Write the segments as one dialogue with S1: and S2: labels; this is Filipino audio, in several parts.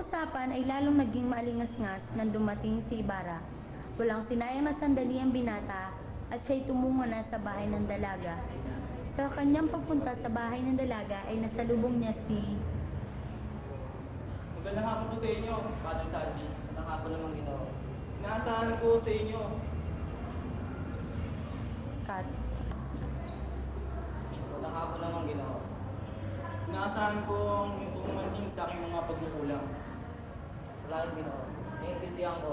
S1: usapan ay lalong naging maalingas-ngas nang dumating si Ibarra. Walang sinayang na sandali ang binata at siya'y tumungo na sa bahay ng dalaga. Sa kanyang pagpunta sa bahay ng dalaga ay nasalubong niya si...
S2: Magandang hapon po sa inyo, Father Salvi.
S3: Magandang hapon naman, Ginoo.
S2: Inaasahan ko sa inyo.
S1: Kat.
S3: Magandang hapon naman, Ginoo.
S2: Inaasahan ko ang tumanting sa aking mga pagkukulang.
S3: Wala yung Ginoo. Naiintindihan ko.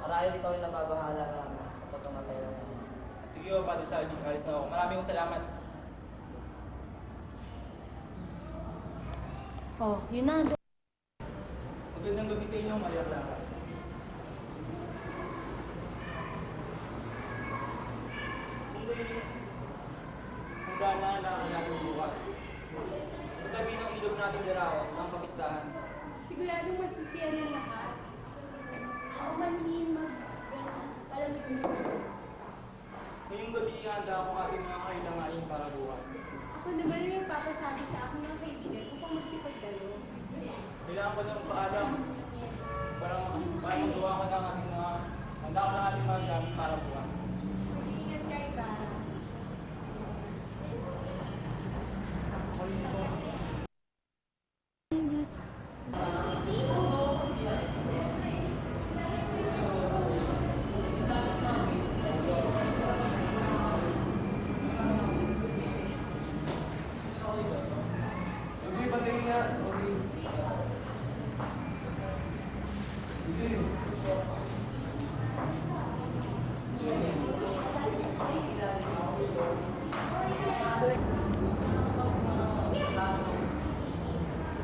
S3: Marahil ikaw ay nababahala namin sa pagkamatay ng namin.
S2: Sige o, Father Salvi, alis na ako. Maraming salamat.
S1: Oh, yun na.
S2: Magandang gabi sa inyo, Maria Clara. Kung gana na ang natin bukas. Kung tabi ng ilog natin daraos ng kapistahan.
S4: Siguradong masisiyan ng lahat. Ako manhin palamig mo.
S2: Ngayong gabi, handa ako ang ating mga kailanganin para bukas.
S4: Ako naman yung papasabi sa akin ng kaibigan upang magsipagdalo.
S2: Kailangan ko ng paalam para magawa ko ng ating mga handa ko ng ating mga gamit para bukas.
S4: Mag-iingat kayo ba?
S2: Hindi ba din nga?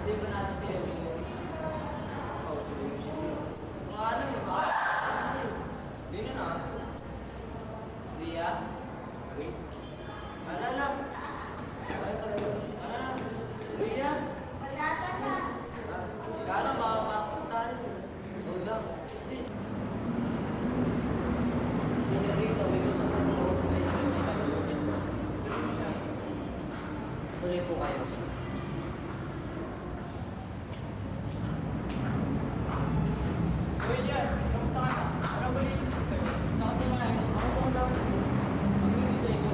S3: Hindi ba natin kayo, Ginoo? Mga ano yun, ba? Hindi na natin. Lia? Alala? Ano talaga? Alala? Lia?
S4: Magkata na.
S3: Kala makapasok tayo. Huwag lang. Senorita, may gusto ko kung okay. Tuloy po kayo.
S2: Uy, Jan, kamusta ka na? Ano ba yung isip sa'yo? Bakit naman ay, ako po daw. Mag-iisip sa iyo.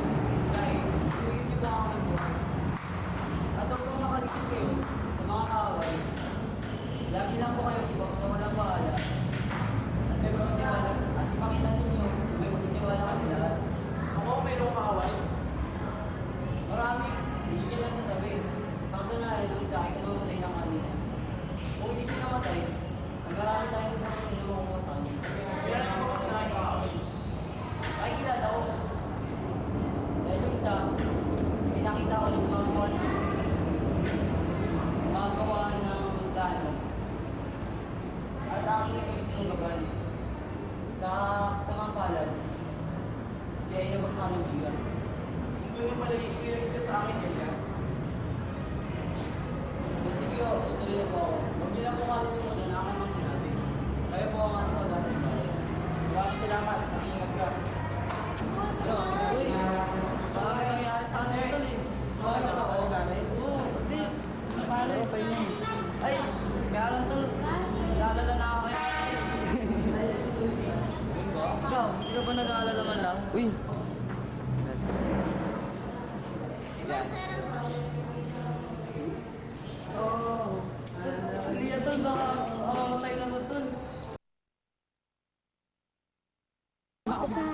S2: Dahil, sinisip lang ako ng buhay.
S3: At huwag kong makaligtas kayo sa mga kaaway. Lagi lang po kayo ibang na walang bahala. At may magtitiwala at ipakita ninyo may magtitiwala kami lahat.
S2: Ako mayroong kaaway.
S3: Marami, hindi nyo lang sasabihin. Sakto na ay sa akin kung mamatay ng kanina. Kung hindi siya namatay, nagkarami tayo ng mga sinuha ko sa kanya.
S2: Kaya naman ako na aking kaaway.
S3: Ay, kilala ko. Dahil yung isa, may nakita ko yung magawa ng plano. At aking ito sinugaban. Sa mga palad, kaya inabot na ng bigat.
S2: Kung gano'n pala iiwirin ka sa akin, Elia.
S3: Sige o, tutuloy na po ako. Huwag niyo lang po kalimutan na aking mga sinabi. Kayo po ang ating pag-ating bahay.
S2: Maraming salamat. Ingat ka.
S3: Ano? Uy! Parang may nangyari sa akin ito eh. Bakit ba ako? Oo, hindi. Napalo. Ay, kaya lang tol. Nag-aalala na ako kaya. Ikaw, hindi ka ba nag-aalala man lang? Uy! Oo. Hindi yan tol, baka mamamatay na mo tol.
S4: Ako pa.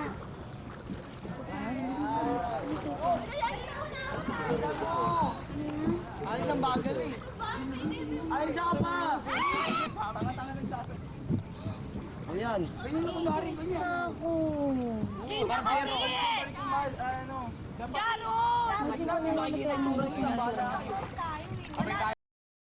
S2: Alis ang bagal eh. Alis ka pa! Tanga-tanga nagsasabi.
S3: Ano yan?
S2: Ganyan na kumari ko niya.
S4: Ako.
S2: Barbero, balik yung mahal, ano.
S4: Jaro!
S2: Dapat natin makikita yung mura ng bata.
S4: Tayo eh.